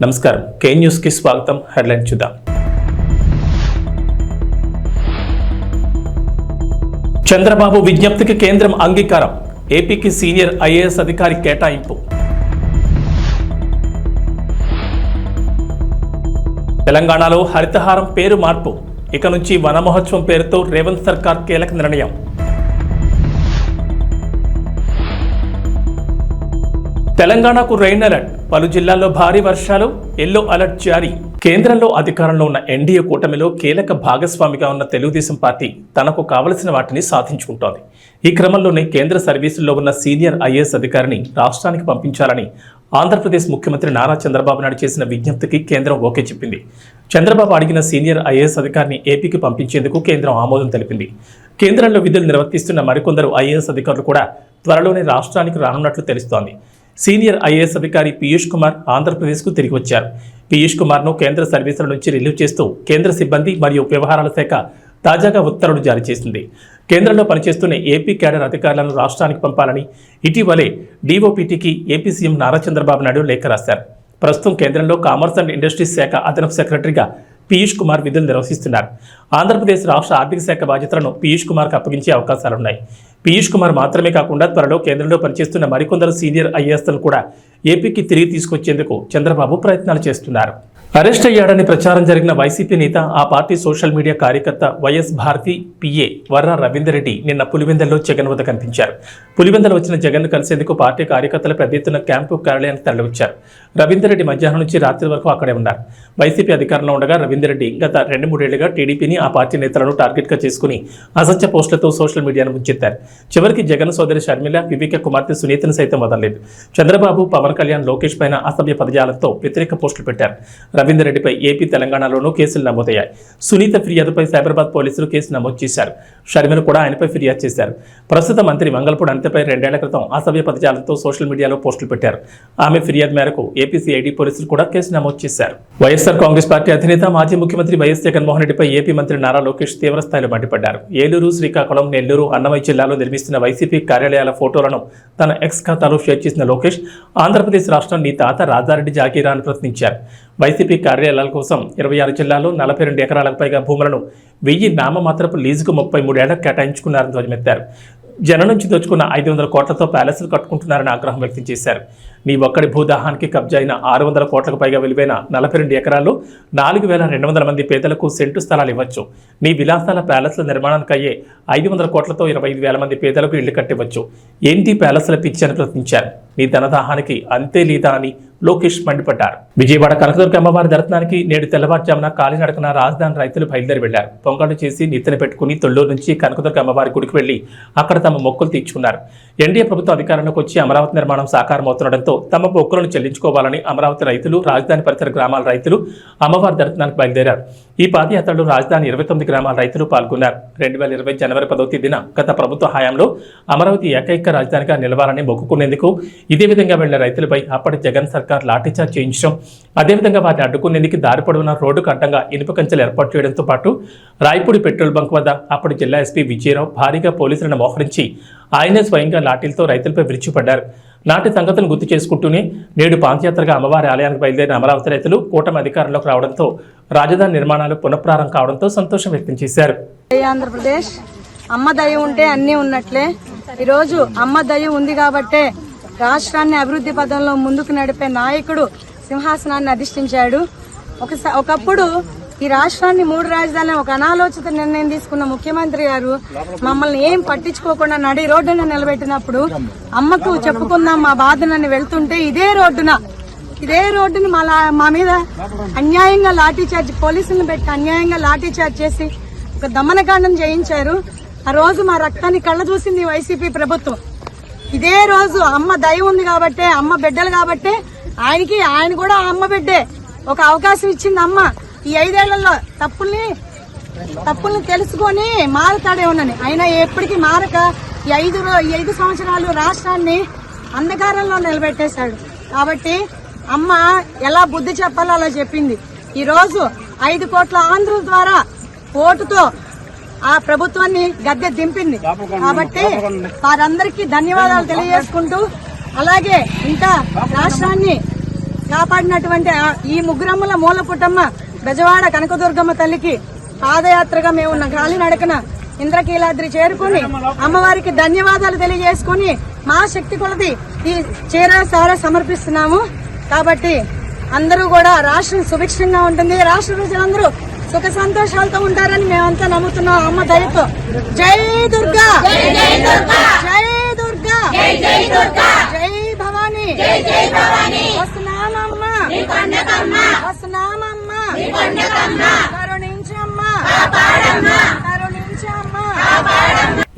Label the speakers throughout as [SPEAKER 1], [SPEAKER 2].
[SPEAKER 1] నమస్కారం కే న్యూస్ కి స్వాగతం. హెడ్లైన్ చూద్దాం. చంద్రబాబు విజ్ఞప్తికి కేంద్రం అంగీకారం. ఏపీకి సీనియర్ ఐఏఎస్ అధికారి కేటాయింపు. తెలంగాణలో హరితహారం పేరు మార్పు. ఇక నుంచి వన మహోత్సవం పేరుతో రేవంత్ సర్కార్ కీలక నిర్ణయం. తెలంగాణకు రెయిన్ అలర్ట్. పలు జిల్లాల్లో భారీ వర్షాలు, ఎల్లో అలర్ట్ జారీ. కేంద్రంలో అధికారంలో ఉన్న ఎన్డీఏ కూటమిలో కీలక భాగస్వామిగా ఉన్న తెలుగుదేశం పార్టీ తనకు కావలసిన వాటిని సాధించుకుంటోంది. ఈ క్రమంలోనే కేంద్ర సర్వీసుల్లో ఉన్న సీనియర్ ఐఏఎస్ అధికారిని రాష్ట్రానికి పంపించాలని ఆంధ్రప్రదేశ్ ముఖ్యమంత్రి నారా చంద్రబాబు నాయుడు చేసిన విజ్ఞప్తికి కేంద్రం ఓకే చెప్పింది. చంద్రబాబు అడిగిన సీనియర్ ఐఏఎస్ అధికారిని ఏపీకి పంపించేందుకు కేంద్రం ఆమోదం తెలిపింది. కేంద్రంలో విధులు నిర్వర్తిస్తున్న మరికొందరు ఐఏఎస్ అధికారులు కూడా త్వరలోనే రాష్ట్రానికి రానున్నట్లు తెలుస్తోంది. సీనియర్ ఐఏఎస్ అధికారి పీయూష్ కుమార్ ఆంధ్రప్రదేశ్కు తిరిగి వచ్చారు. పీయూష్ కుమార్ను కేంద్ర సర్వీసుల నుంచి రిలీవ్ చేస్తూ కేంద్ర సిబ్బంది మరియు వ్యవహారాల శాఖ తాజాగా ఉత్తర్వులు జారీ చేసింది. కేంద్రంలో పనిచేస్తున్న ఏపీ క్యాడర్ అధికారులను రాష్ట్రానికి పంపాలని ఇటీవలే డీఓపీటీకి ఏపీ సీఎం నారా చంద్రబాబు నాయుడు లేఖ రాశారు. ప్రస్తుతం కేంద్రంలో కామర్స్ అండ్ ఇండస్ట్రీస్ శాఖ అదనపు సెక్రటరీగా పీయూష్ కుమార్ విధులు నిర్వహిస్తున్నారు. ఆంధ్రప్రదేశ్ రాష్ట్ర ఆర్థిక శాఖ బాధ్యతలను పీయూష్ కుమార్కు అప్పగించే అవకాశాలున్నాయి. పీయూష్ కుమార్ మాత్రమే కాకుండా త్వరలో కేంద్రంలో పనిచేస్తున్న మరికొందరు సీనియర్ ఐఏఎస్లను కూడా ఏపీకి తిరిగి తీసుకొచ్చేందుకు చంద్రబాబు ప్రయత్నాలు చేస్తున్నారు. అరెస్ట్ అయ్యాడని ప్రచారం జరిగిన వైసీపీ నేత, ఆ పార్టీ సోషల్ మీడియా కార్యకర్త వైఎస్ భారతి పిఏ వర్ర రవీందర్ రెడ్డి నిన్న పులివెందులలో జగన్ వద్ద కనిపించారు. పులివెందులో వచ్చిన జగన్ కలిసేందుకు పార్టీ కార్యకర్తలు పెద్ద ఎత్తున క్యాంపు కార్యాలయానికి తరలివచ్చారు. రవీందర్ రెడ్డి మధ్యాహ్నం నుంచి రాత్రి వరకు అక్కడే ఉన్నారు. వైసీపీ అధికారంలో ఉండగా రవీందర్ రెడ్డి గత 2-3 ఏళ్లుగా టీడీపీని, ఆ పార్టీ నేతలను టార్గెట్గా చేసుకుని అసత్య పోస్టులతో సోషల్ మీడియాను ముంచెత్తారు. చివరికి జగన్ సోదరి షర్మిల, వివేక కుమార్తె సునీతను సైతం వదలలేదు. చంద్రబాబు, పవన్ కళ్యాణ్, లోకేష్ పైన అసభ్య పదజాలంతో వ్యతిరేక పోస్టులు పెట్టారు. రవీందర్ రెడ్డిపై ఏపీ, తెలంగాణలోనూ కేసులు నమోదయ్యాయి. సునీత ఫిర్యాదుపై సైబరాబాద్ పోలీసులు కేసు నమోదు చేశారు. షర్మిల కూడా ఆయనపై ఫిర్యాదు చేశారు. ప్రస్తుత మంత్రి మంగళపూడి అనితపై 2 ఏళ్ల క్రితం అసభ్య పదజాలంతో సోషల్ మీడియాలో పోస్టులు పెట్టారు. ఆమె ఫిర్యాదు మేరకు ఏపీ సిఐడి పోలీసులు కూడా కేసు నమోదు చేశారు. వైఎస్ఆర్ కాంగ్రెస్ పార్టీ అధినేత, మాజీ ముఖ్యమంత్రి వైఎస్ జగన్మోహన్ రెడ్డిపై ఏపీ మంత్రి నారా లోకేష్ తీవ్రస్థాయిలో మండిపడ్డారు. ఏలూరు, శ్రీకాకుళం, నెల్లూరు, అన్నమయ్య జిల్లాలో నిర్మిస్తున్న వైసీపీ కార్యాలయాల ఫోటోలను తన ఎక్స్ ఖాతాలో షేర్ చేసిన లోకేష్, ఆంధ్రప్రదేశ్ రాష్ట్రం నీ తాత రాజారెడ్డి జాగీరా అని ప్రశ్నించారు. వైసీపీ కార్యాలయాల కోసం 26 జిల్లాల్లో 42 ఎకరాలకు పైగా భూములను 1000 నామమాత్రపు లీజుకు 33 ఏళ్లకు కేటాయించుకున్నారని ధ్వజమెత్తారు. జనం నుంచి దోచుకున్న 500 కోట్లతో ప్యాలెస్లు కట్టుకుంటున్నారని ఆగ్రహం వ్యక్తం చేశారు. నీ ఒక్కడి భూదాహానికి కబ్జా అయిన 600 కోట్లకు పైగా విలువైన 42 ఎకరాల్లో 4200 మంది పేదలకు సెంటు స్థలాలు ఇవ్వచ్చు. నీ విలాసాల ప్యాలెస్ల నిర్మాణానికి అయ్యే 500 కోట్లతో 25,000 మంది పేదలకు ఇళ్లు కట్టివచ్చు. ఏంటి ప్యాలెస్ల పిచ్చి అని ప్రశ్నించారు. నీ ధనదాహానికి అంతే లేదా అని లోకేష్ మండిపడ్డారు. విజయవాడ కనకదుర్గ అమ్మవారి దర్శనానికి నేడు తెల్లవారుజామున కాలినడకన రాజధాని రైతులు బయలుదేరి వెళ్లారు. పొంగళ్ళు చేసి నెత్తిన పెట్టుకుని తొల్లూరు నుంచి కనకదుర్గ అమ్మవారి గుడికి వెళ్లి అక్కడ తమ మొక్కులు తీర్చుకున్నారు. ఎన్డీఏ ప్రభుత్వం అధికారంలోకి వచ్చి అమరావతి నిర్మాణం సాకారమవుతుండటంతో తమ మొక్కులను చెల్లించుకోవాలని అమరావతి రైతులు, రాజధాని పరిసర గ్రామాల రైతులు అమ్మవారి దర్శనానికి బయలుదేరారు. ఈ పాదయాత్రలో రాజధాని 29 గ్రామాల రైతులు పాల్గొన్నారు. 2020 జనవరి 10వ తేదీన గత ప్రభుత్వ హయాంలో అమరావతి ఏకైక రాజధానిగా నిలవాలని మొక్కుకునేందుకు ఇదే విధంగా వెళ్లిన రైతులపై అప్పటి జగన్ సర్కార్ లాఠీచార్జ్ చేయించడం, అదేవిధంగా వాటిని అడ్డుకునేందుకు దారి పొడవునా రోడ్డుకు అడ్డంగా ఇనుప కంచెలు ఏర్పాటు చేయడంతో పాటు రాయపూడి పెట్రోల్ బంక్ వద్ద అప్పటి జిల్లా ఎస్పీ విజయరావు భారీగా పోలీసులను మోహరించి ఆయనే స్వయంగా లాఠీలతో రైతులపై విరుచుపడ్డారు. నాటి సంగతులను గుర్తు చేసుకుంటూనే నేడు పాదయాత్రగా అమ్మవారి ఆలయానికి బయలుదేరిన అమరావతి రైతులు కూటమి అధికారంలోకి రావడంతో రాజధాని నిర్మాణాలు పునఃప్రారంభం కావడంతో సంతోషం వ్యక్తం చేశారు.
[SPEAKER 2] ఆంధ్రప్రదేశ్ అమ్మ దయ ఉంటే అన్నీ ఉన్నట్లే. ఈరోజు అమ్మ దయ ఉంది కాబట్టే రాష్ట్రాన్ని అభివృద్ధి పదంలో ముందుకు నడిపే నాయకుడు సింహాసనాన్ని అధిష్ఠించాడు. ఒకప్పుడు ఈ రాష్ట్రాన్ని 3 రాజధానులు ఒక అనాలోచిత నిర్ణయం తీసుకున్న ముఖ్యమంత్రి గారు మమ్మల్ని ఏం పట్టించుకోకుండా నడి రోడ్డున నిలబెట్టినప్పుడు అమ్మకు చెప్పుకుందాం మా బాధనని వెళ్తుంటే ఇదే రోడ్డుని మా మీద అన్యాయంగా లాఠీచార్జ్, పోలీసులను పెట్టి అన్యాయంగా లాఠీచార్జ్ చేసి ఒక దమనకాండం చేయించారు. ఆ రోజు మా రక్తాన్ని కళ్ళ చూసింది వైసీపీ ప్రభుత్వం. ఇదే రోజు అమ్మ దయ ఉంది కాబట్టే, అమ్మ బిడ్డలు కాబట్టే ఆయన కూడా అమ్మ బిడ్డే ఒక అవకాశం ఇచ్చింది అమ్మ. ఈ 5 ఏళ్లలో తప్పుల్ని తెలుసుకొని మారతాడే ఉన్నని అయినా ఎప్పటికీ మారక ఈ 5 సంవత్సరాలు రాష్ట్రాన్ని అంధకారంలో నిలబెట్టేశాడు. కాబట్టి అమ్మ ఎలా బుద్ధి చెప్పాలో అలా చెప్పింది. ఈ రోజు 5 కోట్ల ఆంధ్రుల ద్వారా ఓటుతో ఆ ప్రభుత్వాన్ని గద్దె దింపింది. కాబట్టి వారందరికీ ధన్యవాదాలు తెలియజేసుకుంటూ, అలాగే ఇంకా రాష్ట్రాన్ని కాపాడినటువంటి ఈ ముగ్గురమ్మల మూల పుట్టమ్మ బెజవాడ కనకదుర్గమ్మ తల్లికి పాదయాత్రగా మేము కాలినడకన ఇంద్రకీలాద్రి చేరుకుని అమ్మవారికి ధన్యవాదాలు తెలియజేసుకుని మా శక్తి కొలది ఈ చీర సార సమర్పిస్తున్నాము. కాబట్టి అందరూ కూడా రాష్ట్రం సుభిక్షంగా ఉంటుంది, రాష్ట్ర ప్రజలందరూ సుఖ సంతోషాలతో ఉంటారని మేమంతా నమ్ముతున్నాం అమ్మ దయతో. జై దుర్గా, జై దుర్గా, జై భవానీ, వస్తున్నామమ్మ, వస్తున్నామమ్మ, కరుణించమ్మా, కరుణించమ్మా.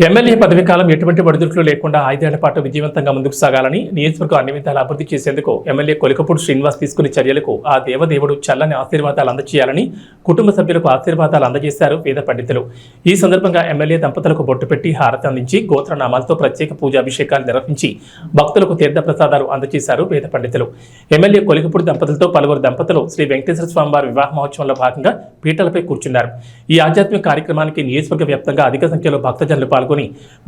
[SPEAKER 1] ఎమ్మెల్యే పదవి కాలం ఎటువంటి ఒడిదుడుకులు లేకుండా 5 ఏళ్ల పాటు విజయవంతంగా ముందుకు సాగాలని, నియోజకవర్గం అన్ని విధాలా అభివృద్ధి చేసేందుకు ఎమ్మెల్యే కొలికపూడి శ్రీనివాస్ తీసుకునే చర్యలకు ఆ దేవదేవుడు చల్లని ఆశీర్వాదాలు అందజేయాలని కుటుంబ సభ్యులకు ఆశీర్వాదాలు అందజేశారు వేద పండితులు. ఈ సందర్భంగా ఎమ్మెల్యే దంపతులకు బొట్టు పెట్టి హారతి అందించి గోత్రనామాలతో ప్రత్యేక పూజాభిషేకాలు నిర్వహించి భక్తులకు తీర్థ ప్రసాదాలు అందజేశారు వేద పండితులు. ఎమ్మెల్యే కొలికపూడి దంపతులతో పలువురు దంపతులు శ్రీ వెంకటేశ్వర స్వామి వారి వివాహ మహోత్సవంలో భాగంగా పీటలపై కూర్చున్నారు. ఈ ఆధ్యాత్మిక కార్యక్రమానికి నియోజకవర్గ వ్యాప్తంగా అధిక సంఖ్యలో భక్తజనులు పాల్గొని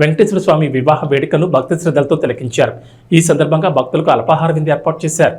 [SPEAKER 1] వెంకటేశ్వర స్వామి వివాహ వేడుకను భక్తి శ్రద్ధలతో తిలకించారు. ఈ సందర్భంగా భక్తులకు అల్పాహార విందు ఏర్పాటు చేశారు.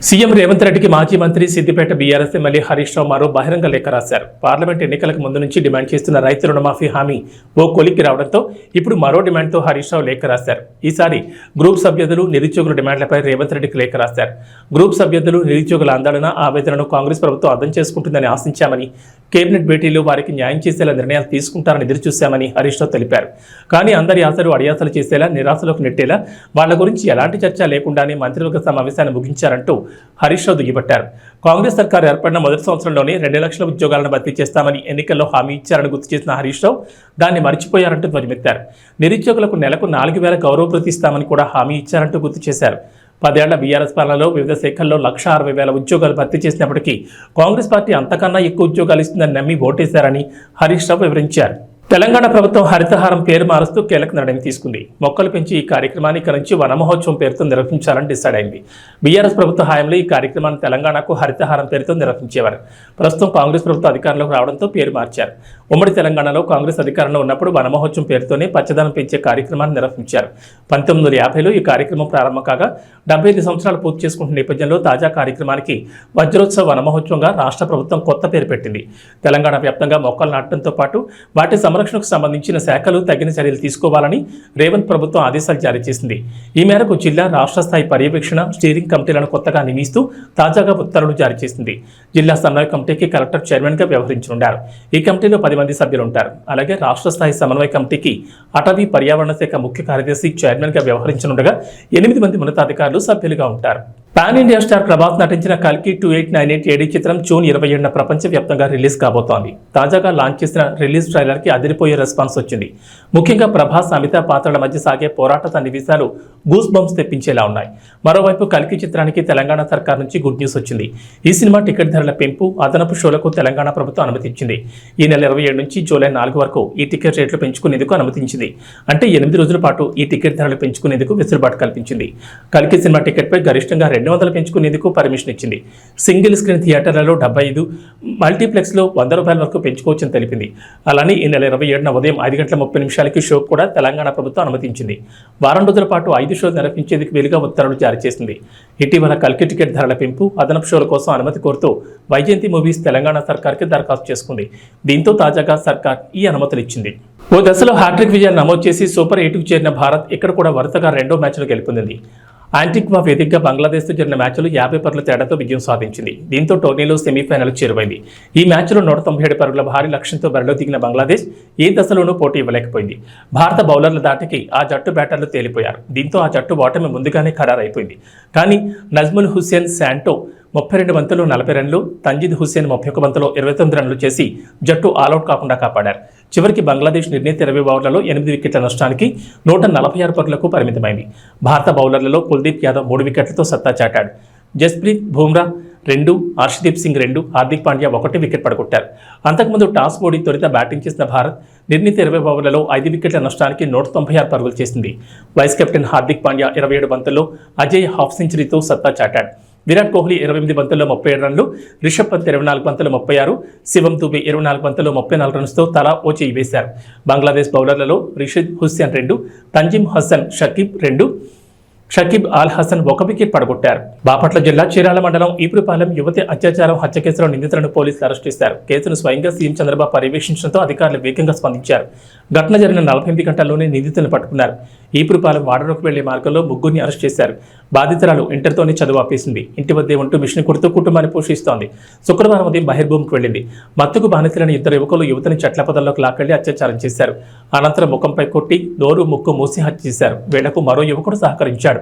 [SPEAKER 1] సీఎం రేవంత్ రెడ్డికి మాజీ మంత్రి సిద్దిపేట బీఆర్ఎస్ ఎమ్మెల్యే హరీష్ రావు మరో బహిరంగ లేఖ రాశారు. పార్లమెంట్ ఎన్నికలకు ముందు నుంచి డిమాండ్ చేస్తున్న రైతు రుణమాఫీ హామీ ఓ కొలిక్కి రావడంతో ఇప్పుడు మరో డిమాండ్తో హరీష్ రావు లేఖ రాశారు. ఈసారి గ్రూప్ సభ్యులు నిరుద్యోగుల డిమాండ్లపై రేవంత్ రెడ్డికి లేఖ రాశారు. గ్రూప్ సభ్యులు నిరుద్యోగుల ఆందోళన ఆవేదనను కాంగ్రెస్ ప్రభుత్వం అర్థం చేసుకుంటుందని ఆశించామని, కేబినెట్ భేటీలో వారికి న్యాయం చేసేలా నిర్ణయాలు తీసుకుంటారని ఎదురుచూశామని హరీష్ రావు తెలిపారు. కానీ అందరి ఆశలు అడియాసలు చేసేలా, నిరాశలోకి నెట్టేలా వాళ్ల గురించి ఎలాంటి చర్చ లేకుండానే మంత్రివర్గ సమావేశాన్ని ముగించారంటూ హరీష్ రావు దుయ్యబట్టారు. కాంగ్రెస్ సర్కారు ఏర్పడిన మొదటి సంవత్సరంలోనే 2 లక్షల ఉద్యోగాలను భర్తీ చేస్తామని ఎన్నికల్లో హామీ ఇచ్చారని గుర్తు చేసిన హరీష్ రావు దాన్ని మర్చిపోయారంటూ ధ్వజమెత్తారు. నిరుద్యోగులకు నెలకు 4,000 గౌరవ భృతి ఇస్తామని కూడా హామీ ఇచ్చారంటూ గుర్తు చేశారు. 10 ఏళ్ల బీఆర్ఎస్ పాలనలో వివిధ శాఖల్లో 1,60,000 ఉద్యోగాలు భర్తీ చేసినప్పటికీ కాంగ్రెస్ పార్టీ అంతకన్నా ఎక్కువ ఉద్యోగాలు ఇస్తుందని నమ్మి ఓటేశారని హరీష్ రావు వివరించారు. తెలంగాణ ప్రభుత్వం హరితహారం పేరు మారుస్తూ కీలక నిర్ణయం తీసుకుంది. మొక్కలు పెంచి ఈ కార్యక్రమాన్ని ఇక నుంచి వన మహోత్సవం పేరుతో నిర్వహించాలని డిసైడ్ అయింది. బీఆర్ఎస్ ప్రభుత్వ హయాంలో ఈ కార్యక్రమాన్ని తెలంగాణకు హరితహారం పేరుతో నిర్వహించేవారు. ప్రస్తుతం కాంగ్రెస్ ప్రభుత్వం అధికారంలోకి రావడంతో పేరు మార్చారు. ఉమ్మడి తెలంగాణలో కాంగ్రెస్ అధికారంలో ఉన్నప్పుడు వన మహోత్సవం పేరుతోనే పచ్చదనం పెంచే కార్యక్రమాన్ని నిర్వహించారు. 1950లో ఈ కార్యక్రమం ప్రారంభం కాగా 75 సంవత్సరాలు పూర్తి చేసుకుంటున్న నేపథ్యంలో తాజా కార్యక్రమానికి వజ్రోత్సవ వన మహోత్సవంగా రాష్ట్ర ప్రభుత్వం కొత్త పేరు పెట్టింది. తెలంగాణ వ్యాప్తంగా మొక్కలు నాటడంతో పాటు వాటి సంరక్షణకు సంబంధించిన శాఖలు తగిన చర్యలు తీసుకోవాలని రేవంత్ ప్రభుత్వం ఆదేశాలు జారీ చేసింది. ఈ మేరకు జిల్లా రాష్ట్ర స్థాయి పర్యవేక్షణ స్టీరింగ్ కమిటీలను కొత్తగా నియమిస్తూ తాజాగా ఉత్తర్వులు జారీ చేసింది. జిల్లా సమన్వయ కమిటీకి కలెక్టర్ చైర్మన్గా వ్యవహరించనున్నారు. ఈ కమిటీలో 10 మంది సభ్యులు ఉంటారు. అలాగే రాష్ట్ర స్థాయి సమన్వయ కమిటీకి అటవీ పర్యావరణ శాఖ ముఖ్య కార్యదర్శి చైర్మన్గా వ్యవహరించనుండగా 8 మంది ఉన్నతాధికారులు సభ్యులుగా ఉంటారు. పాన్ ఇండియా స్టార్ ప్రభాస్ నటించిన కల్కి 2898 ఏడీ చిత్రం జూన్ 27న ప్రపంచవ్యాప్తంగా రిలీజ్ కాబోతోంది. తాజాగా లాంచ్ చేసిన రిలీజ్ ట్రైలర్కి అదిరిపోయే రెస్పాన్స్ వచ్చింది. ముఖ్యంగా ప్రభాస్, అమితాబ్ పాత్రల మధ్య సాగే పోరాట సన్నివేశాలు గూస్ బంప్స్ తెప్పించేలా ఉన్నాయి. మరోవైపు కల్కి చిత్రానికి తెలంగాణ సర్కార్ నుంచి గుడ్ న్యూస్ వచ్చింది. ఈ సినిమా టికెట్ ధరల పెంపు, అదనపు షోలకు తెలంగాణ ప్రభుత్వం అనుమతించింది. ఈ నెల 27 నుంచి జూలై 4 వరకు ఈ టికెట్ రేట్లు పెంచుకునేందుకు అనుమతించింది. అంటే 8 రోజుల పాటు ఈ టికెట్ ధరలు పెంచుకునేందుకు వెసులుబాటు కల్పించింది. కల్కి సినిమా టికెట్పై గరిష్టంగా 200 పెంచుకునేందుకు పర్మిషన్ ఇచ్చింది. సింగిల్ స్క్రీన్ థియేటర్లలో 75, మల్టీప్లెక్స్లో 100 రూపాయల వరకు పెంచుకోవచ్చని తెలిపింది. అలానే ఈ నెల 27న ఉదయం 5:30 షో కూడా తెలంగాణ ప్రభుత్వం అనుమతించింది. వారం రోజుల పాటు 5 షోలు నిర్వహించేందుకు వీలుగా ఉత్తర్వులు జారీ చేసింది. ఇటీవల కల్కి టికెట్ ధరల పెంపు, అదనపు షోల కోసం అనుమతి కోరుతూ వైజయంతి మూవీస్ తెలంగాణ సర్కార్కి దరఖాస్తు చేసుకుంది. దీంతో తాజాగా సర్కార్ ఈ అనుమతులు ఇచ్చింది. ఓ దశలో హ్యాట్రిక్ విజయాలు నమోదు చేసి సూపర్ 8కు చేరిన భారత్ ఇక్కడ కూడా వరుసగా 2వ మ్యాచ్ను గెలుపొందింది. యాంటిగ్వా వేదికగా బంగ్లాదేశ్తో జరిగిన మ్యాచ్లో 50 పరుగుల తేడాతో విజయం సాధించింది. దీంతో టోర్నీలో సెమీఫైనల్కు చేరువైంది. ఈ మ్యాచ్లో 197 పరుగుల భారీ లక్ష్యంతో బరిలో దిగిన బంగ్లాదేశ్ ఏ దశలోనూ పోటీ ఇవ్వలేకపోయింది. భారత బౌలర్ల దాటికి ఆ జట్టు బ్యాటర్లు తేలిపోయారు. దీంతో ఆ జట్టు ఓటమి ముందుగానే ఖరారైపోయింది. కానీ నజ్ముల్ హుస్సేన్ శాంటో 32 బంతులు 40 రన్లు, తంజీద్ హుస్సేన్ 31 బంతులో 29 రన్లు చేసి జట్టు ఆలౌట్ కాకుండా కాపాడారు. చివరికి బంగ్లాదేశ్ నిర్ణీత 20 ఓవర్లలో 8 వికెట్ల నష్టానికి 146 పరుగులకు పరిమితమైంది. భారత బౌలర్లలో కుల్దీప్ యాదవ్ 3 వికెట్లతో సత్తా చాటాడు. జస్ప్రీత్ బుమ్రా 2, హర్షదీప్ సింగ్ 2, హార్దిక్ పాండ్యా 1 వికెట్ పడగొట్టారు. అంతకుముందు టాస్ ఓడి తొలుత బ్యాటింగ్ చేసిన భారత్ నిర్ణీత 20 ఓవర్లలో 5 వికెట్ల నష్టానికి 196 పరుగులు చేసింది. వైస్ కెప్టెన్ హార్దిక్ పాండ్యా 27 బంతుల్లో అజయ్ హాఫ్ సెంచరీతో సత్తా చాటాడు. విరాట్ కోహ్లీ 28 బంతుల్లో 37 రన్లు, రిషబ్ పంత్ 24 బంతుల్లో 36, శివం దుబే 24 బంతుల్లో 34 రన్స్తో తలా ఓ చేయి వేశారు. బంగ్లాదేశ్ బౌలర్లలో రిషద్ హుస్సేన్ 2, తంజిమ్ హసన్ షకీబ్ అల్ హసన్ 1 వికెట్ పడగొట్టారు. బాపట్ల జిల్లా చీరాల మండలం ఈపురపాలెం యువతి అత్యాచారం హత్య కేసులో నిందితులను పోలీసులు అరెస్ట్ చేశారు. కేసును స్వయంగా సీఎం చంద్రబాబు పర్యవేక్షించడంతో అధికారులు వేగంగా స్పందించారు. ఘటన జరిగిన 48 గంటల్లోనే నిందితులను పట్టుకున్నారు. ఈపురపాలెం వాడలోకి వెళ్లే మార్గంలో 3 అరెస్ట్ చేశారు. బాధితురాలు ఇంటర్తోనే చదువు ఆపేసింది. ఇంటి వద్దే ఉంటూ మిషన్ కుడుతూ కుటుంబాన్ని పోషిస్తోంది. శుక్రవారం ఉదయం బహిర్భూమికి వెళ్లింది. మత్తుకు బానితులైన 2 యువకులు యువతిని చెట్ల పొదల్లోకి లాకెళ్లి అత్యాచారం చేశారు. అనంతరం ముఖంపై కొట్టి నోరు ముక్కు మూసి హత్య చేశారు. వీళ్లకు మరో యువకుడు సహకరించాడు.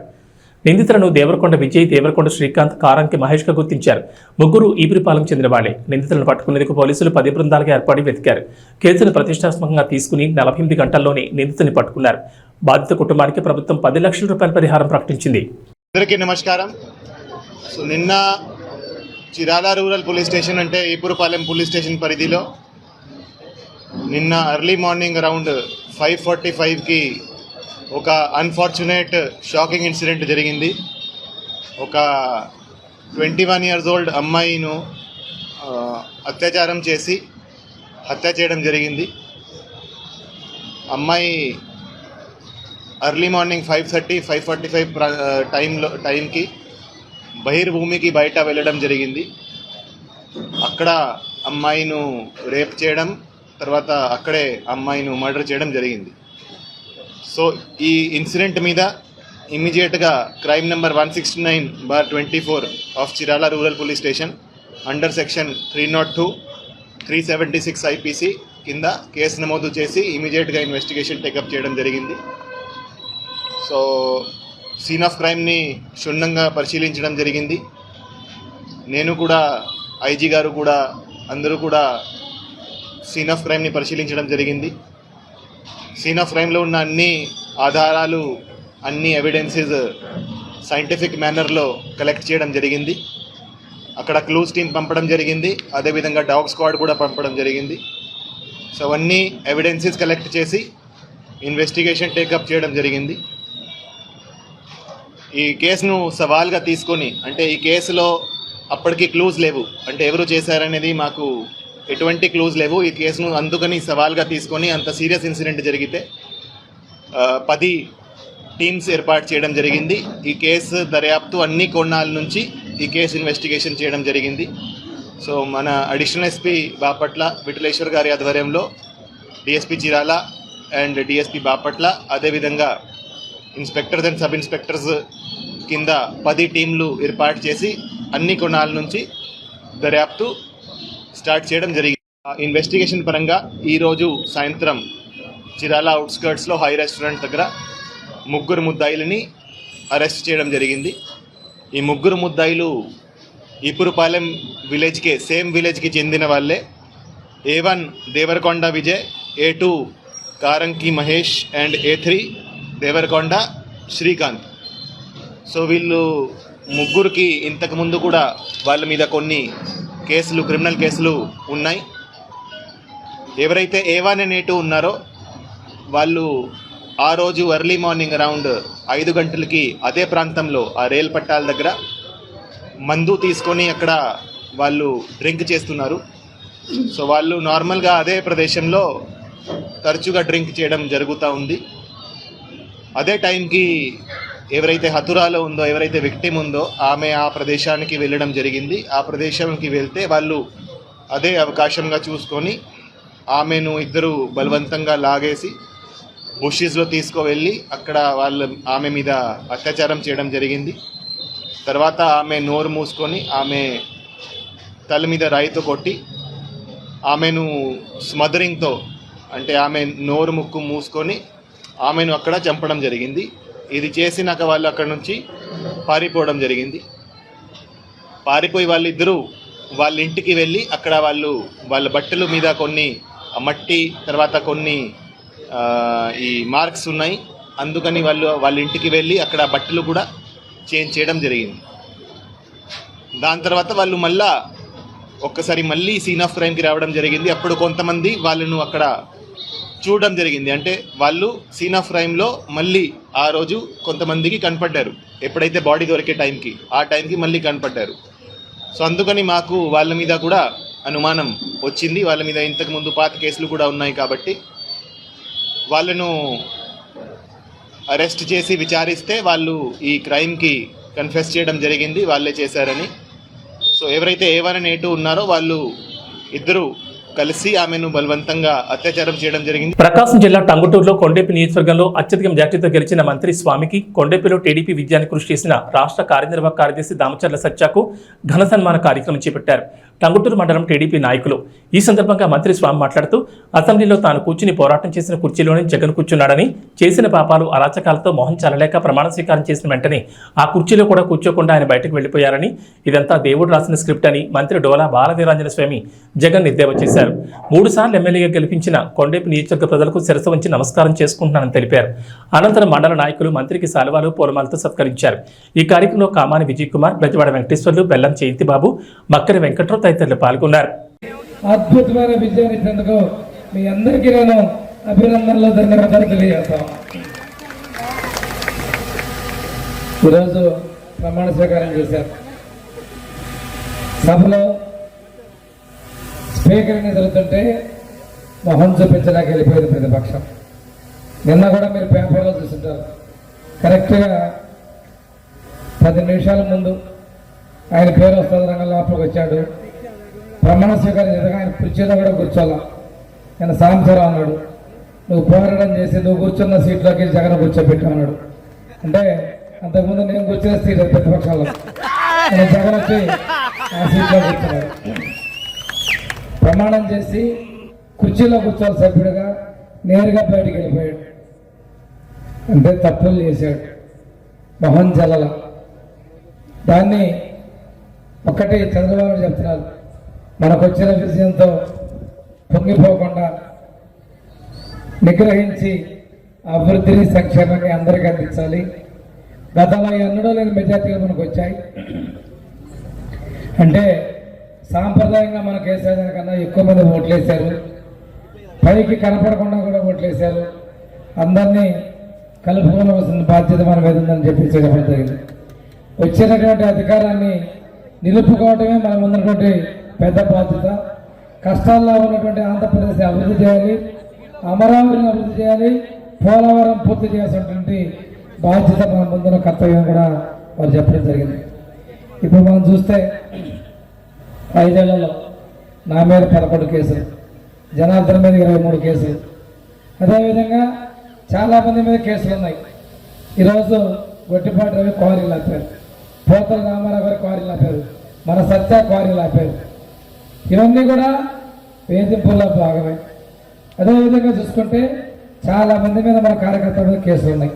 [SPEAKER 1] నిందితులను దేవరకొండ విజయ్, దేవరకొండ శ్రీకాంత్, కారంకి మహేష్గా గుర్తించారు. 3 ఈపిరిపాలెం చెందిన వాళ్లే. నిందితులను పట్టుకునేందుకు పోలీసులు 10 బృందాలుగా ఏర్పడి వెతికారు. కేసును ప్రతిష్టాత్మకంగా తీసుకుని 48 గంటల్లోనే నిందితుని పట్టుకున్నారు. బాధిత కుటుంబానికి ప్రభుత్వం 10 లక్షల రూపాయల పరిహారం ప్రకటించింది.
[SPEAKER 3] అందరికీ నమస్కారం. సో నిన్న చిరాల రూరల్ పోలీస్ స్టేషన్ అంటే ఈపురపాలెం పోలీస్ స్టేషన్ పరిధిలో నిన్న ఎర్లీ మార్నింగ్ అరౌండ్ 5:45కి ఒక అన్ఫార్చునేట్ షాకింగ్ ఇన్సిడెంట్ జరిగింది. ఒక 21 years old అమ్మాయిను అత్యాచారం చేసి హత్య చేయడం జరిగింది. అమ్మాయి ఎర్లీ మార్నింగ్ 5:30, 5:45 టైంకి బహిర్భూమికి బయట వెళ్ళడం జరిగింది. అక్కడ అమ్మాయిను రేప్ చేయడం, తర్వాత అక్కడే అమ్మాయిను మర్డర్ చేయడం జరిగింది. సో ఈ ఇన్సిడెంట్ మీద ఇమ్మీడియట్గా crime number 169/24 of Chirala rural police station under section 302, 376 IPC కింద కేసు నమోదు చేసి ఇమ్మీడియట్గా ఇన్వెస్టిగేషన్ టేకప్ చేయడం జరిగింది. సో సీన్ ఆఫ్ క్రైమ్ని క్షుణ్ణంగా పరిశీలించడం జరిగింది. నేను కూడా, ఐజీ గారు కూడా, అందరూ కూడా సీన్ ఆఫ్ క్రైమ్ని పరిశీలించడం జరిగింది. సీన్ ఆఫ్ క్రైమ్లో ఉన్న అన్ని ఆధారాలు, అన్ని ఎవిడెన్సెస్ సైంటిఫిక్ మేనర్లో కలెక్ట్ చేయడం జరిగింది. అక్కడ క్లూస్ టీమ్ పంపడం జరిగింది. అదేవిధంగా డాగ్ స్క్వాడ్ కూడా పంపడం జరిగింది. సో అవన్నీ ఎవిడెన్సెస్ కలెక్ట్ చేసి ఇన్వెస్టిగేషన్ టేకప్ చేయడం జరిగింది. ఈ కేసును సవాల్గా తీసుకొని, అంటే ఈ కేసులో అప్పటికి క్లూజ్ లేవు, అంటే ఎవరు చేశారనేది మాకు ఎటువంటి క్లూజ్ లేవు. ఈ కేసును అందుకని సవాల్గా తీసుకొని, అంత సీరియస్ ఇన్సిడెంట్ జరిగితే 10 టీమ్స్ ఏర్పాటు చేయడం జరిగింది. ఈ కేసు దర్యాప్తు అన్ని కోణాల నుంచి ఈ కేసు ఇన్వెస్టిగేషన్ చేయడం జరిగింది. సో మన అడిషనల్ ఎస్పీ బాపట్ల విఠలేశ్వర్ గారి ఆధ్వర్యంలో DSP Chirala and DSP Bapatla, అదేవిధంగా ఇన్స్పెక్టర్స్ అండ్ సబ్ ఇన్స్పెక్టర్స్ కింద 10 టీంలు ఏర్పాటు చేసి అన్ని కోణాల నుంచి దర్యాప్తు స్టార్ట్ చేయడం జరిగింది. ఇన్వెస్టిగేషన్ పరంగా ఈరోజు సాయంత్రం చిరాల అవుట్స్కర్ట్స్లో హై రెస్టారెంట్ దగ్గర 3 ముద్దాయిలని అరెస్ట్ చేయడం జరిగింది. ఈ 3 ముద్దాయిలు ఈపురపాలెం విలేజ్కే, సేమ్ విలేజ్కి చెందిన వాళ్ళే. A1 Devarakonda Vijay, A2 Karanki Mahesh and A3 Devarakonda Srikanth. So వీళ్ళు 3కి ఇంతకుముందు కూడా వాళ్ళ మీద కొన్ని కేసులు, క్రిమినల్ కేసులు ఉన్నాయి. ఎవరైతే A1 and A2 ఉన్నారో వాళ్ళు ఆ రోజు ఎర్లీ మార్నింగ్ అరౌండ్ 5 గంటలకి అదే ప్రాంతంలో, ఆ రైల్ పట్టాల దగ్గర మందు తీసుకొని అక్కడ వాళ్ళు డ్రింక్ చేస్తున్నారు. సో వాళ్ళు నార్మల్గా అదే ప్రదేశంలో తరచుగా డ్రింక్ చేయడం జరుగుతూ ఉంది. అదే టైంకి ఎవరైతే హతురాలో ఉందో, ఎవరైతే విక్టిమ్ ఉందో, ఆమె ఆ ప్రదేశానికి వెళ్ళడం జరిగింది. ఆ ప్రదేశానికి వెళ్తే వాళ్ళు అదే అవకాశంగా చూసుకొని ఆమెను ఇద్దరు బలవంతంగా లాగేసి బుషెస్లో తీసుకువెళ్ళి అక్కడ ఆమె మీద అత్యాచారం చేయడం జరిగింది. తర్వాత ఆమె నోరు మూసుకొని ఆమె తల మీద రాయితో కొట్టి ఆమెను స్మదరింగ్తో, అంటే ఆమె నోరు ముక్కు మూసుకొని ఆమెను అక్కడ చంపడం జరిగింది. ఇది చేసినాక వాళ్ళు అక్కడ నుంచి పారిపోవడం జరిగింది. పారిపోయి వాళ్ళిద్దరూ వాళ్ళ ఇంటికి వెళ్ళి అక్కడ వాళ్ళ బట్టల మీద కొన్ని మట్టి తర్వాత కొన్ని ఈ మార్క్స్ ఉన్నాయి. అందుకని వాళ్ళ ఇంటికి వెళ్ళి అక్కడ బట్టలు కూడా చేంజ్ చేయడం జరిగింది. దాని తర్వాత వాళ్ళు ఒక్కసారి మళ్ళీ సీన్ ఆఫ్ క్రైమ్కి రావడం జరిగింది. అప్పుడు కొంతమంది వాళ్ళను అక్కడ చూడడం జరిగింది. అంటే వాళ్ళు సీన్ ఆఫ్ క్రైమ్లో మళ్ళీ ఆ రోజు కొంతమందికి కనపడ్డారు. ఎప్పుడైతే బాడీ దొరికే ఆ టైంకి మళ్ళీ కనపడ్డారు. సో అందుకని మాకు వాళ్ళ మీద కూడా అనుమానం వచ్చింది. వాళ్ళ మీద ఇంతకుముందు పాత కేసులు కూడా ఉన్నాయి కాబట్టి వాళ్ళను అరెస్ట్ చేసి విచారిస్తే వాళ్ళు ఈ క్రైమ్కి కన్ఫెస్ చేయడం జరిగింది, వాళ్ళే చేశారని. సో ఎవరైతే A1 and A2 ఉన్నారో వాళ్ళు ఇద్దరు కలిసి ఆమెను బలవంతంగా అత్యాచారం చేయడం జరిగింది.
[SPEAKER 1] ప్రకాశం జిల్లా టంగుటూరులో కొండేపి నియోజకవర్గంలో అత్యధిక మెజార్టీతో గెలిచిన మంత్రి స్వామికి కొండేపిలో టీడీపీ విజయాన్ని కృషి చేసిన రాష్ట్ర కార్యనిర్వాహక కార్యదర్శి దామచర్ల సత్యాకు ఘన సన్మాన కార్యక్రమం చేపట్టారు టంగుటూరు మండలం టీడీపీ నాయకులు. ఈ సందర్భంగా మంత్రి స్వామి మాట్లాడుతూ అసెంబ్లీలో తాను కూర్చుని పోరాటం చేసిన కుర్చీలోనే జగన్ కూర్చున్నాడని, చేసిన పాపాలు అరాచకాలతో మొహం చల్లలేక ప్రమాణ స్వీకారం చేసిన వెంటనే ఆ కుర్చీలో కూడా కూర్చోకుండా ఆయన బయటకు వెళ్లిపోయారని, ఇదంతా దేవుడు రాసిన స్క్రిప్ట్ అని మంత్రి డోలా బాలవీరాంజన స్వామి జగన్ ఎద్దేవా చేశారు. 3 సార్లు ఎమ్మెల్యేగా గెలిపించిన కొండేపి నియోజకవర్గ ప్రజలకు శిరస్సు వంచి నమస్కారం చేసుకుంటున్నానని తెలిపారు. అనంతరం మండల నాయకులు మంత్రికి శాలువాలు పూలమాలతో సత్కరించారు. ఈ కార్యక్రమంలో కామాని విజయ్ కుమార్, బెజవాడ వెంకటేశ్వర్లు, బెల్లం జయంతిబాబు, మక్కరి వెంకట్రావు తదితరులు పాల్గొన్నారు.
[SPEAKER 4] అద్భుతమైన విజయాన్ని ఇచ్చినందుకు మీ అందరికీ నేను అభినందనలు, ధన్యవాదాలు తెలియజేస్తాను. ఈరోజు ప్రమాణ స్వీకారం చేశారు. సభలో స్పీకర్ని జరుగుతుంటే మొహం చూపించడానికి వెళ్ళిపోయింది ప్రతిపక్షం. నిన్న కూడా మీరు పేపర్లో చూస్తుంటారు. కరెక్ట్గా 10 నిమిషాల ముందు ఆయన పేరు వస్తుంది రంగం లోపలికి వచ్చాడు. ప్రమాణ స్వీకారం చేశాక ఆయన కుర్చీలో కూడా కూర్చోాల. ఆయన సాంబశివరావు అన్నాడు, నువ్వు పోరాటం చేసి నువ్వు కూర్చున్న సీట్లోకి జగన్ కూర్చోబెట్టు అన్నాడు. అంటే అంతకుముందు నేను కూర్చున్న సీట్ ప్రతిపక్షంలో జగన్ వచ్చి ఆ సీట్లో కూర్చున్నాడు. ప్రమాణం చేసి కుర్చీలో కూర్చోవాలి సభ్యుడిగా నేరుగా బయటికి వెళ్ళిపోయాడు. అంటే తప్పులు చేశాడు, మొహం జల్లల. దాన్ని ఒక్కటి చంద్రబాబు చెప్తున్నారు, మనకు వచ్చిన విజయంతో పొంగిపోకుండా నిగ్రహించి అభివృద్ధిని, సంక్షేమాన్ని అందరికీ అందించాలి. గతంలో ఎన్నడూ లేని మెజార్టీలు మనకు వచ్చాయి. అంటే సాంప్రదాయంగా మనకు వేసేదానికన్నా ఎక్కువ మంది ఓట్లేశారు. పైకి కనపడకుండా కూడా ఓట్లేశారు. అందరినీ కలుపుకోవాల్సిన బాధ్యత మన మీద ఉందని చెప్పి చెప్పడం జరిగింది. వచ్చినటువంటి అధికారాన్ని నిలుపుకోవడమే మన ముందున్నటువంటి పెద్ద బాధ్యత. కష్టాల్లో ఉన్నటువంటి ఆంధ్రప్రదేశ్ అభివృద్ధి చేయాలి, అమరావతిని అభివృద్ధి చేయాలి, పోలవరం పూర్తి చేయాల్సినటువంటి బాధ్యత మన ముందున్న కర్తవ్యం కూడా వారు చెప్పడం జరిగింది. ఇప్పుడు మనం చూస్తే 5 ఏళ్లలో నా మీద 11 కేసులు, జనార్దన్ మీద 23 కేసులు, అదేవిధంగా చాలామంది మీద కేసులు ఉన్నాయి. ఈరోజు గొట్టిపాటి రవి క్వారీలు ఆపారు, పోతల రామారావు గారి క్వారీలు ఆపారు, మన సత్య క్వారీలు ఆపారు. ఇవన్నీ కూడా వేధింపుల్లో భాగమే. అదేవిధంగా చూసుకుంటే చాలామంది మీద మన కార్యకర్తల మీద కేసులు ఉన్నాయి.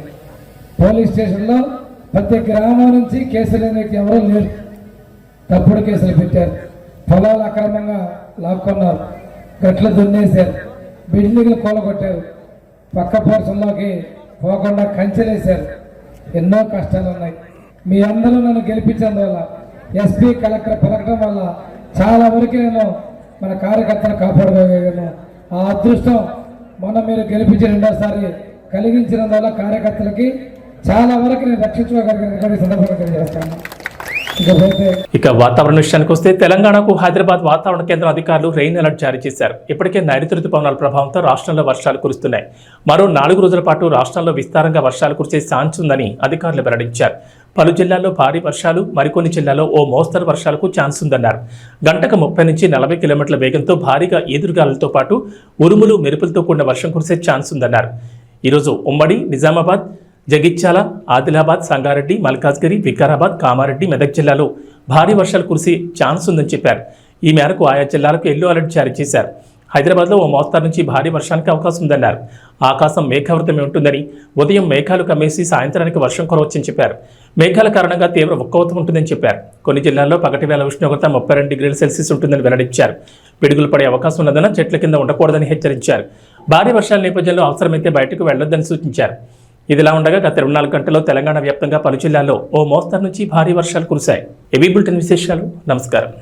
[SPEAKER 4] పోలీస్ స్టేషన్లో ప్రతి గ్రామం నుంచి కేసులు అనేది ఎవరూ లేరు. తప్పుడు కేసులు పెట్టారు, పొలాలు అక్రమంగా లాక్కున్నారు, గట్లు దున్నేశారు, బిల్డింగ్లు కూలగొట్టారు, పక్క పోర్షన్లోకి పోకుండా కంచెలేశారు. ఎన్నో కష్టాలు ఉన్నాయి. మీ అందరూ నన్ను గెలిపించినందువల్ల, ఎస్పీ కలెక్టర్ పలకడం వల్ల చాలా వరకు నేను మన కార్యకర్తలు కాపాడుకోగలను. ఆ అదృష్టం మొన్న మీరు గెలిపించి 2వ కలిగించినందువల్ల కార్యకర్తలకి చాలా వరకు నేను రక్షించుకోగలిగిన సందర్భంగా తెలియజేస్తాను.
[SPEAKER 1] ఇక వాతావరణ విషయానికి వస్తే తెలంగాణకు హైదరాబాద్ వాతావరణ కేంద్రం అధికారులు రెయిన్ అలర్ట్ జారీ చేశారు. ఇప్పటికే నైరుతి రుతుపవనాల ప్రభావంతో రాష్ట్రంలో వర్షాలు కురుస్తున్నాయి. మరో 4 రోజుల పాటు రాష్ట్రంలో విస్తారంగా వర్షాలు కురిసే ఛాన్స్ ఉందని అధికారులు వెల్లడించారు. పలు జిల్లాల్లో భారీ వర్షాలు, మరికొన్ని జిల్లాల్లో ఓ మోస్తరు వర్షాలకు ఛాన్స్ ఉందన్నారు. గంటకు 30 నుంచి 40 కిలోమీటర్ల వేగంతో భారీగా ఈదురుగాలులతో పాటు ఉరుములు, మెరుపులతో కూడిన వర్షం కురిసే ఛాన్స్ ఉందన్నారు. ఈరోజు ఉమ్మడి నిజామాబాద్, జగిత్యాల, ఆదిలాబాద్, సంగారెడ్డి, మల్కాజ్గిరి, వికారాబాద్, కామారెడ్డి, మెదక్ జిల్లాలో భారీ వర్షాలు కురిసే ఛాన్స్ ఉందని చెప్పారు. ఈ మేరకు ఆయా జిల్లాలకు ఎల్లో అలర్ట్ జారీ చేశారు. హైదరాబాద్లో ఓ మోస్తారు నుంచి భారీ వర్షానికి అవకాశం ఉందన్నారు. ఆకాశం మేఘావృతమై ఉంటుందని, ఉదయం మేఘాలు కమ్మేసి సాయంత్రానికి వర్షం కురవచ్చని చెప్పారు. మేఘాల కారణంగా తీవ్ర ఉక్కవతం ఉంటుందని చెప్పారు. కొన్ని జిల్లాల్లో పగటి వేళ ఉష్ణోగ్రత 32 డిగ్రీల సెల్సియస్ ఉంటుందని వెల్లడించారు. పిడుగులు పడే అవకాశం ఉన్నందున చెట్ల కింద ఉండకూడదని హెచ్చరించారు. భారీ వర్షాల నేపథ్యంలో అవసరమైతే బయటకు వెళ్లొద్దని సూచించారు. ఇదిలా ఉండగా గత 24 గంటల్లో తెలంగాణ వ్యాప్తంగా పలు జిల్లాల్లో ఓ మోస్తరు నుంచి భారీ వర్షాలు కురిశాయి. ఏబీ బులెటిన్ విశేషాలు. నమస్కారం.